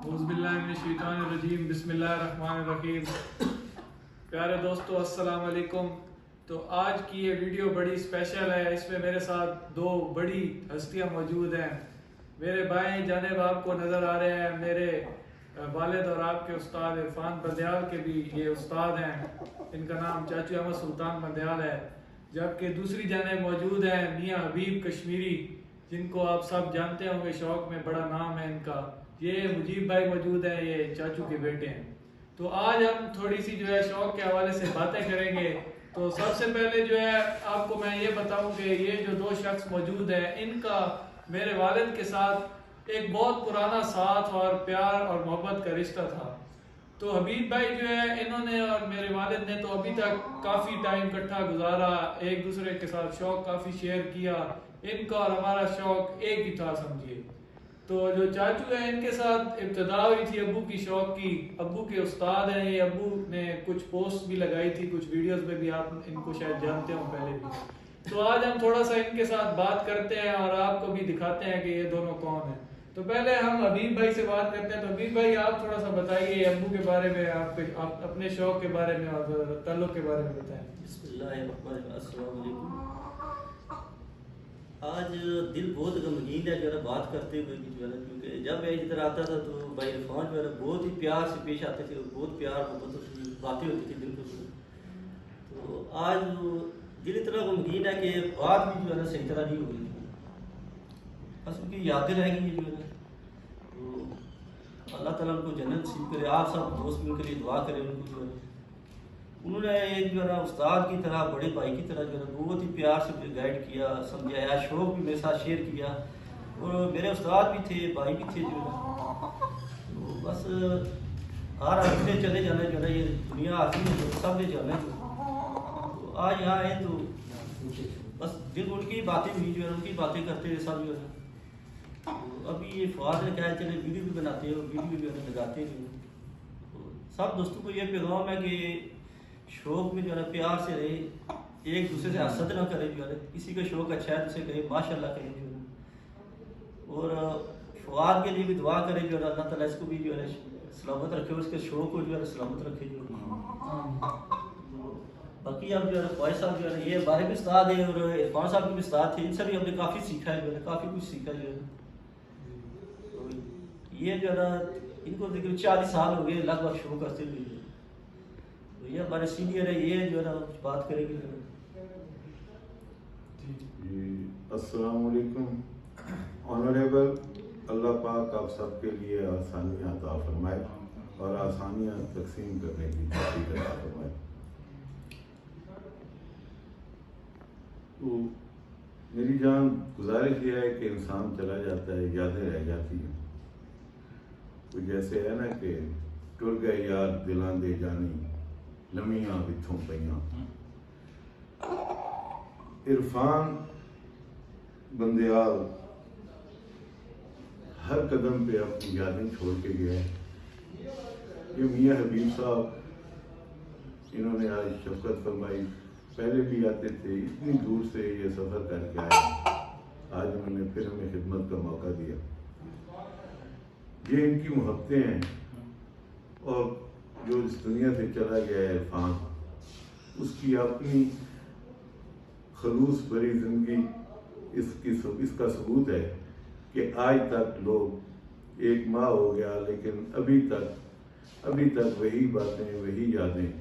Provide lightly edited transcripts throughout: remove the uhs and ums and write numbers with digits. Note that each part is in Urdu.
اعوذ باللہ من الشیطان الرجیم بسم اللہ الرحمن الرحیم۔ پیارے دوستو السلام علیکم۔ تو آج کی یہ ویڈیو بڑی اسپیشل ہے، اس میں میرے ساتھ دو بڑی ہستیاں موجود ہیں۔ میرے بائیں جانب آپ کو نظر آ رہے ہیں میرے والد اور آپ کے استاد عرفان بندیال کے بھی یہ استاد ہیں، ان کا نام چاچو احمد سلطان بندیال ہے۔ جبکہ دوسری جانب موجود ہیں میاں حبیب کشمیری، جن کو آپ سب جانتے ہوں گے، شوق میں بڑا نام ہے ان کا۔ یہ مجیب بھائی موجود ہیں، یہ چاچو کے بیٹے ہیں۔ تو آج ہم تھوڑی سی جو ہے شوق کے حوالے سے باتیں کریں گے۔ تو سب سے پہلے جو ہے آپ کو میں یہ بتاؤں کہ یہ جو دو شخص موجود ہیں، ان کا میرے والد کے ساتھ ایک بہت پرانا ساتھ اور پیار اور محبت کا رشتہ تھا۔ تو حبیب بھائی جو ہے انہوں نے اور میرے والد نے تو ابھی تک کافی ٹائم اکٹھا گزارا، ایک دوسرے کے ساتھ شوق کافی شیئر کیا۔ ان کا اور ہمارا شوق ایک ہی تھا سمجھیے۔ تو جو چاچو ہیں ان کے ساتھ ابتدا ہوئی تھی ابو کی شوق کی، ابو کے استاد ہیں یہ، ابو نے کچھ پوسٹ بھی لگائی تھی، کچھ ویڈیوز میں بھی آپ ان کو شاید جانتے ہوں پہلے بھی۔ تو آج ہم تھوڑا سا ان کے ساتھ بات کرتے ہیں اور آپ کو بھی دکھاتے ہیں کہ یہ دونوں کون ہیں۔ تو پہلے ہم حبیب بھائی سے بات کرتے ہیں۔ تو حبیب بھائی آپ تھوڑا سا بتائیے ابو کے بارے میں، آپ اپنے شوق کے بارے میں اور تعلق کے بارے میں بتائیں۔ بسم اللہ الرحمن الرحیم۔ السلام علیکم۔ آج دل بہت غمگین ہے جو ہے بات کرتے ہوئے بھی جو ہے، کیونکہ جب میں ادھر آتا تھا تو بھائی عرفان جو ہے بہت ہی پیار سے پیش آتے تھے، بہت پیار محبت سے باتیں ہوتی تھی دل کو۔ تو آج دل اتنا غمگین ہے کہ بات بھی جو ہے نا صحیح طرح نہیں ہو رہی، بس ان کی یادیں رہ گئی ہیں جو ہے نا۔ تو اللہ تعالیٰ ان کو جنت نصیب کرے، آپ سب دوست مل کر دعا کریں ان کو جو ہے۔ انہوں نے ایک جو ہے نا استاد کی طرح، بڑے بھائی کی طرح جو ہے بہت ہی پیار سے مجھے گائیڈ کیا، سمجھایا، شوق بھی میرے ساتھ شیئر کیا، اور میرے استاد بھی تھے، بھائی بھی تھے جو ہے۔ تو بس ہر ہفتے چلے جانا جو ہے نا، یہ دنیا آتی ہے سب نے جانا ہے۔ تو آج یہاں آئے تو بس دل ان کی باتیں ہوئی جو ہے، ان کی باتیں کرتے ہوئے سب جو ہے۔ تو ابھی یہ فواد نے کہا چلے ویڈیو بھی بناتے ہیں اور ویڈیو بھی جو ہے لگاتے ہیں۔ تو سب دوستوں کو یہ پیغام ہے کہ شوق میں جو ہے نا پیار سے رہے، ایک دوسرے سے حسد نہ کرے جو ہے، کسی کا شوق اچھا ہے تو اسے کہے ماشاءاللہ کہے جو ہے۔ اور فواد کے لیے بھی دعا کرے جو ہے اللہ تعالیٰ اس کو بھی جو ہے سلامت رکھے، اس کے شوق کو جو ہے سلامت رکھے جو ہے۔ باقی اب جو ہے فواد صاحب جو ہے یہ ہمارے بھی استاد ہیں، اور عرفان صاحب کے بھی استاد تھے، ان سے بھی ہم نے کافی سیکھا ہے جو ہے، کافی کچھ سیکھا جو ہے۔ تو یہ جو ہے نا ان کو دیکھو 40 سال ہو گئے لگ بھگ شروع کرتے ہوئے۔ یہ ہمارے سینئر ہے، یہ جو ہے نا بات کریں گے۔ جی السلام علیکم۔ آنریبل، اللہ پاک آپ سب کے لیے آسانیاں عطا فرمائے اور آسانیاں تقسیم کرنے کی توفیق عطا فرمائے۔ تو میری جان گزارش یہ ہے کہ انسان چلا جاتا ہے، یادیں رہ جاتی ہیں۔ تو جیسے ہے نا کہ ٹر گئے یار دلاں دے جانی، لمیاں بتھوں پیاں۔ عرفان بندیال ہر قدم پہ اپنی یادیں چھوڑ کے گیا ہے۔ یہ میاں حبیب صاحب، انہوں نے آج شفقت فرمائی، پہلے بھی آتے تھے، اتنی دور سے یہ سفر کر کے آئے، آج انہوں نے پھر ہمیں خدمت کا موقع دیا۔ یہ ان کی محبتیں ہیں، اور جو اس دنیا سے چلا گیا ہے عرفان، اس کی اپنی خلوص بھری زندگی اس کا ثبوت ہے کہ آج تک لوگ، ایک ماہ ہو گیا لیکن ابھی تک وہی باتیں، وہی یادیں،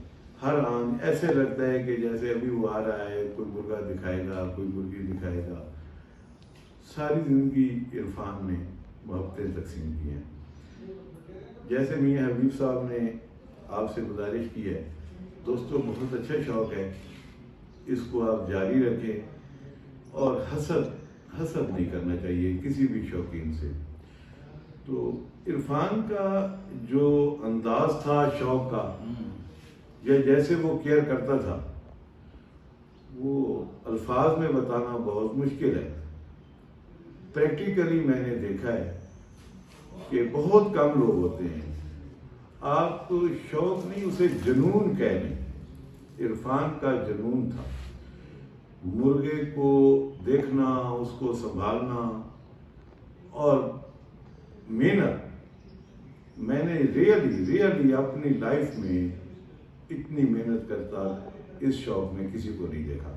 ہر آن ایسے لگتا ہے کہ جیسے ابھی وہ آ رہا ہے، کوئی مرغا دکھائے گا، کوئی مرغی دکھائے گا۔ ساری زندگی عرفان نے محبتیں تقسیم کی ہیں۔ جیسے میاں حبیب صاحب نے آپ سے گزارش کی ہے، دوستوں بہت اچھا شوق ہے، اس کو آپ جاری رکھیں، اور حسد نہیں کرنا چاہیے کسی بھی شوقین سے۔ تو عرفان کا جو انداز تھا شوق کا، یا جیسے وہ کیئر کرتا تھا، وہ الفاظ میں بتانا بہت مشکل ہے۔ پریکٹیکلی میں نے دیکھا ہے کہ بہت کم لوگ ہوتے ہیں، آپ تو شوق نہیں اسے جنون کہہ لیں۔ عرفان کا جنون تھا، مرغے کو دیکھنا، اس کو سنبھالنا اور محنت، میں نے ریئلی اپنی لائف میں اتنی محنت کرتا اس شوق میں کسی کو نہیں دیکھا.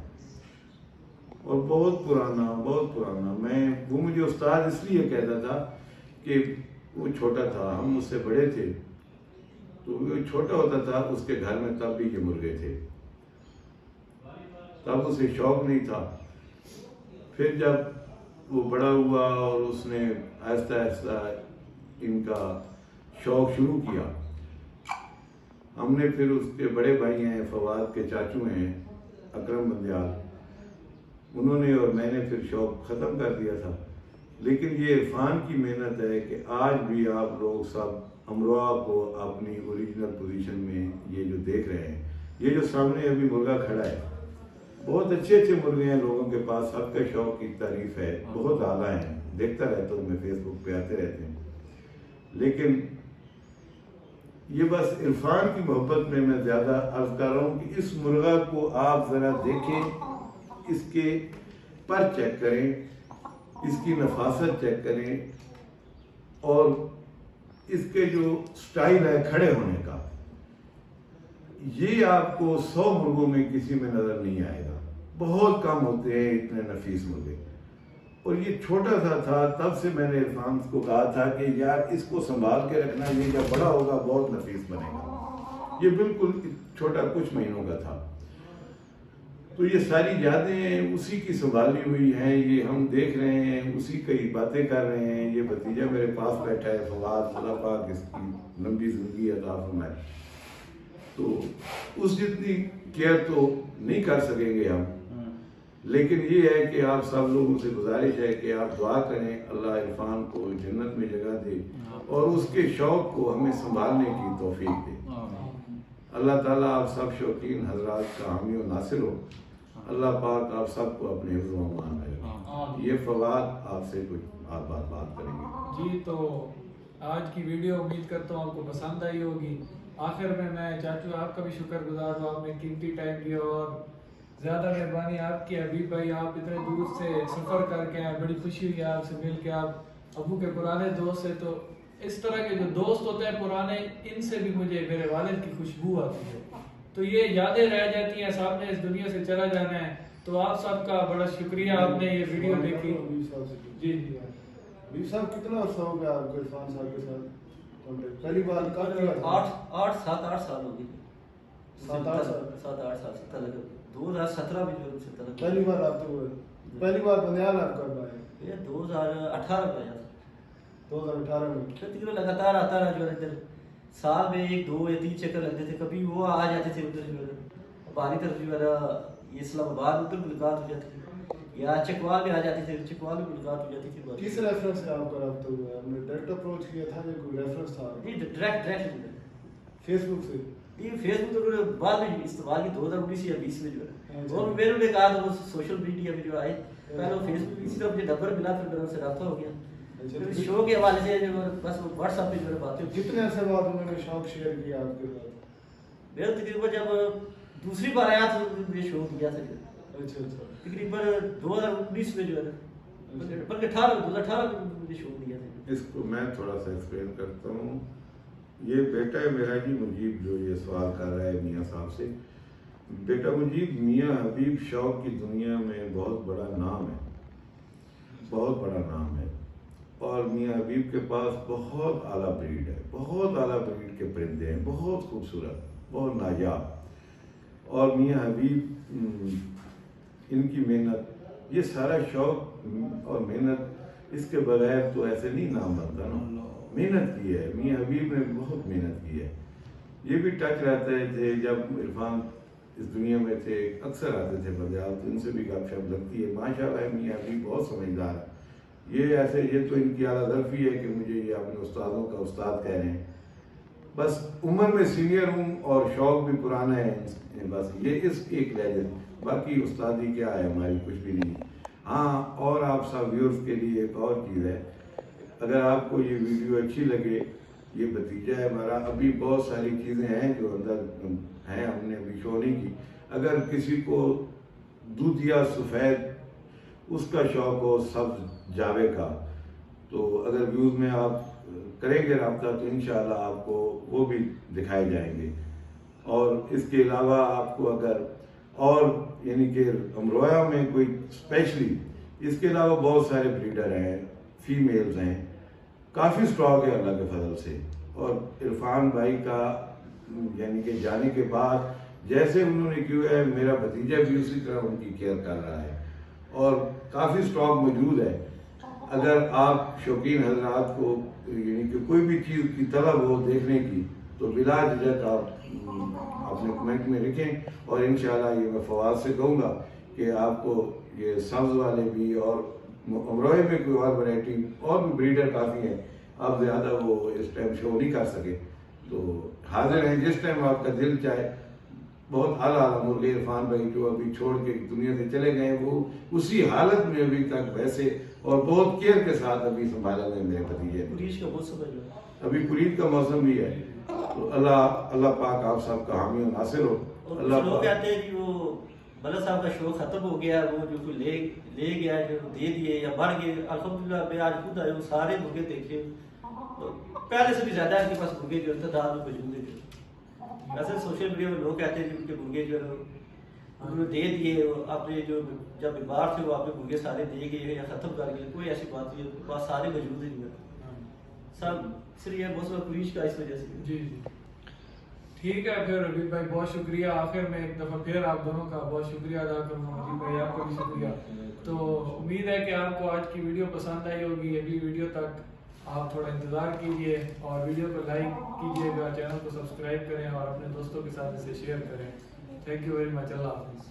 اور بہت پرانا وہ مجھے استاد اس لیے کہتا تھا کہ وہ چھوٹا تھا, ہم اس سے بڑے تھے, تو وہ چھوٹا ہوتا تھا, اس کے گھر میں تب بھی یہ مرغے تھے, تب اسے شوق نہیں تھا. پھر جب وہ بڑا ہوا اور اس نے آہستہ آہستہ ان کا شوق شروع کیا, ہم نے پھر اس کے بڑے بھائی ہیں فواد کے چاچو ہیں اکرم بندیال, انہوں نے اور میں نے پھر شوق ختم کر دیا تھا. لیکن یہ عرفان کی محنت ہے کہ آج بھی آپ لوگ سب امروہہ کو اپنی اوریجنل پوزیشن میں یہ جو دیکھ رہے ہیں, یہ جو سامنے ابھی مرغا کھڑا ہے, بہت اچھے مرغے ہیں لوگوں کے پاس, سب کے شوق کی تعریف ہے, بہت اعلیٰ ہیں, دیکھتا رہتا ہوں میں, فیس بک پہ آتے رہتے ہیں. لیکن یہ بس عرفان کی محبت میں زیادہ عرض کر رہا ہوں کہ اس مرغا کو آپ ذرا دیکھیں, اس کے پر چیک کریں, اس کی نفاست چیک کریں, اور اس کے جو سٹائل ہے کھڑے ہونے کا, یہ آپ کو 100 مرغوں میں کسی میں نظر نہیں آئے گا. بہت کم ہوتے ہیں اتنے نفیس مرغے. اور یہ چھوٹا سا تھا, تب سے میں نے عرفان کو کہا تھا کہ یار اس کو سنبھال کے رکھنا, یہ جب بڑا ہوگا بہت نفیس بنے گا. یہ بالکل چھوٹا کچھ مہینوں کا تھا. تو یہ ساری یادیں اسی کی سنبھالی ہوئی ہیں, یہ ہم دیکھ رہے ہیں, اسی کی باتیں کر رہے ہیں. یہ بھتیجا میرے پاس بیٹھا ہے فواد, اللہ پاک اس کی لمبی زندگی عطا فرمائے. تو اس جتنی کیئر تو نہیں کر سکیں گے ہم, لیکن یہ ہے کہ آپ سب لوگوں سے گزارش ہے کہ آپ دعا کریں اللہ عرفان کو جنت میں جگہ دے اور اس کے شوق کو ہمیں سنبھالنے کی توفیق دے. اللہ تعالیٰ آپ سب شوقین حضرات کا حامی و ناصر ہو. اللہ پاک آپ سب کو اپنے حفظ و امان میں رکھے. یہ فواد آپ سے کچھ آپ بات کریں گے. جی, تو آج کی ویڈیو امید کرتا ہوں آپ کو پسند آئی ہوگی. آخر میں چاچو آپ کا بھی شکر گزار ہوں, آپ نے قیمتی ٹائم دیا, اور زیادہ مہربانی آپ کی. حبیب بھائی آپ اتنے دور سے سفر کر کے آئے, بڑی خوشی ہوئی آپ سے مل کے. آپ ابو کے پرانے دوست ہیں, تو اس طرح کے جو دوست ہوتے ہیں پرانے, ان سے بھی مجھے میرے والد کی خوشبو آتی ہے. تو یہ یادیں رہ جاتی ہیں, صاحب نے اس دنیا سے چلا جانا ہے. تو آپ سب کا بڑا شکریہ, آپ نے یہ ویڈیو دیکھی. جی جی ویر صاحب کتنا عرصہ ہو گیا آپ کو عرفان صاحب کے ساتھ کانٹیکٹ؟ پہلی بار کب کیا تھا؟ 7-8 سال ہو گئے. 7-8 سال 7-8 سال 2017 میں جو سے تلق پہلی بار آپ تو پہلی بار بندیال آپ کب آئے؟ یہ 2018 میں آیا تھا. 2018 میں تقریباً لگاتار آتا رہا جو ادھر, سال میں 1 2 یا 3 چکر لگتے تھے. کبھی وہ آ جاتے تھے ادھر جو ہے باہری طرف جو ہے یہ اسلام آباد ادھر ملاقات ہو جاتی تھی, یا چکوال میں آ جاتے تھے, چکوال میں ملاقات ہو جاتی تھی. کس ریفرنس سے آپ کا رابطہ ہوا ہے؟ ہم نے ڈائریکٹ اپروچ کیا تھا یا کوئی ریفرنس تھا؟ جی ڈائریکٹ فیس بک سے. یہ فیس بک تو بعد میں استعمال کی 2019 یا 20 میں جو ہے, اور میں نے کہا تو سوشل میڈیا میں جو آئے پہلے فیس بک, اسی طرح مجھے نمبر ملا, پھر میرا ان سے رابطہ ہو گیا. شو کے حوالے سے جو بس واٹس ایپ پہ جو باتیں. کتنے عرصے بعد انہوں نے شوق شیئر کیا آپ کے ساتھ؟ میرا تقریباً جب دوسری بار آیا تو مجھے شو کیا تھا. اچھا تقریباً 2019 میں جو ہے بلکہ 2018 میں مجھے شو دیا تھا. اس کو میں تھوڑا سا ایکسپلین کرتا ہوں. یہ بیٹا ہے میرا جی مجیب, جو یہ سوال کر رہا ہے میاں صاحب سے. بیٹا مجیب, میاں حبیب شوق کی دنیا میں بہت بڑا نام ہے, بہت بڑا نام ہے. اور میاں حبیب کے پاس بہت اعلیٰ بریڈ ہے, بہت اعلیٰ بریڈ کے پرندے ہیں, بہت خوبصورت, بہت نایاب. اور میاں حبیب ان کی محنت, یہ سارا شوق اور محنت, اس کے بغیر تو ایسے نہیں نام بنتا نا. محنت کی ہے میاں حبیب نے, بہت محنت کی ہے. یہ بھی ٹچ رہتے تھے جب عرفان اس دنیا میں تھے, اکثر آتے تھے بندیال, تو ان سے بھی گپ شپ لگتی ہے. ماشاءاللہ میاں حبیب بہت سمجھدار ہے. یہ ایسے, یہ تو ان کی اعلیٰ ظرفی ہے کہ مجھے یہ اپنے استادوں کا استاد کہہ رہے ہیں. بس عمر میں سینئر ہوں اور شوق بھی پرانا ہے, بس یہ اس ایک لہجے. باقی استادی کیا ہے ہماری, کچھ بھی نہیں. ہاں, اور آپ سب ویورز کے لیے ایک اور چیز ہے, اگر آپ کو یہ ویڈیو اچھی لگے, یہ بھتیجا ہے ہمارا, ابھی بہت ساری چیزیں ہیں جو اندر ہیں, ہم نے ابھی شو نہیں کی. اگر کسی کو دودھیا سفید اس کا شوق ہو, سبز جاوے کا, تو اگر ویوز میں آپ کریں گے رابطہ تو انشاءاللہ آپ کو وہ بھی دکھائے جائیں گے. اور اس کے علاوہ آپ کو اگر اور یعنی کہ امروہہ میں کوئی اسپیشلی اس کے علاوہ بہت سارے بریڈر ہیں، فیمیلز ہیں، کافی اسٹاک ہے اللہ کے فضل سے. اور عرفان بھائی کا یعنی کہ جانے کے بعد جیسے انہوں نے کیوں ہے، میرا بھتیجا بھی اسی طرح ان کی کیئر کر رہا ہے اور کافی اسٹاک موجود ہے. اگر آپ شوقین حضرات کو یعنی کہ کوئی بھی چیز کی طلب ہو دیکھنے کی تو بلا جھجک آپ اپنے کمنٹ میں لکھیں. اور انشاءاللہ یہ میں فواد سے کہوں گا کہ آپ کو یہ سبز والے بھی اور امروہے میں کوئی اور ورائٹی اور بھی بریڈر کافی ہیں، آپ زیادہ وہ اس ٹائم شو نہیں کر سکے تو حاضر ہیں جس ٹائم آپ کا دل چاہے. بہت اعلیٰ مرغے عرفان بھائی جو ابھی چھوڑ کے دنیا سے چلے گئے وہ اسی حالت میں ابھی تک ویسے اور بہت کیئر کے ساتھ ابھی سنبھالا گئے میرے بھتیجے. قریش کا بہت سمجھ ابھی قرید کا موسم بھی ہے تو اللہ پاک آپ سب کا حامی و ناصر ہو. اللہ لوگ پاک کہتے ہیں کہ وہ ملک صاحب کا شوق ختم ہو گیا، وہ جو کوئی لے گیا جو دے دیے یا بڑھ گئے. الحمدللہ میں آج خود آئے وہ سارے مرغے دیکھے، پہلے سے بھی زیادہ ان کے پاس مرغے جو تعداد میں موجود ہیں. ویسے سوشل میڈیا میں لوگ کہتے ہیں کہ ان کے مرغے جو انہوں نے دے دیے، اپنے جو جب بیمار تھے وہ اپنے مرغے سارے دے گئے یا ختم کر گئے. کوئی ایسی بات نہیں ہے، ان کے پاس سارے موجود ہیں سب. صرف یہ موسم قریش کا اس وجہ سے. جی ٹھیک ہے. پھر عبید بھائی بہت شکریہ. آخر میں ایک دفعہ پھر آپ دونوں کا بہت شکریہ ادا کروں گا. عبید بھائی آپ کا بھی شکریہ. تو امید ہے کہ آپ کو آج کی ویڈیو پسند آئی ہوگی. اگلی ویڈیو تک آپ تھوڑا انتظار کیجئے اور ویڈیو کو لائک کیجئے گا، چینل کو سبسکرائب کریں اور اپنے دوستوں کے ساتھ اسے شیئر کریں. Thank you very much. اللہ حافظ.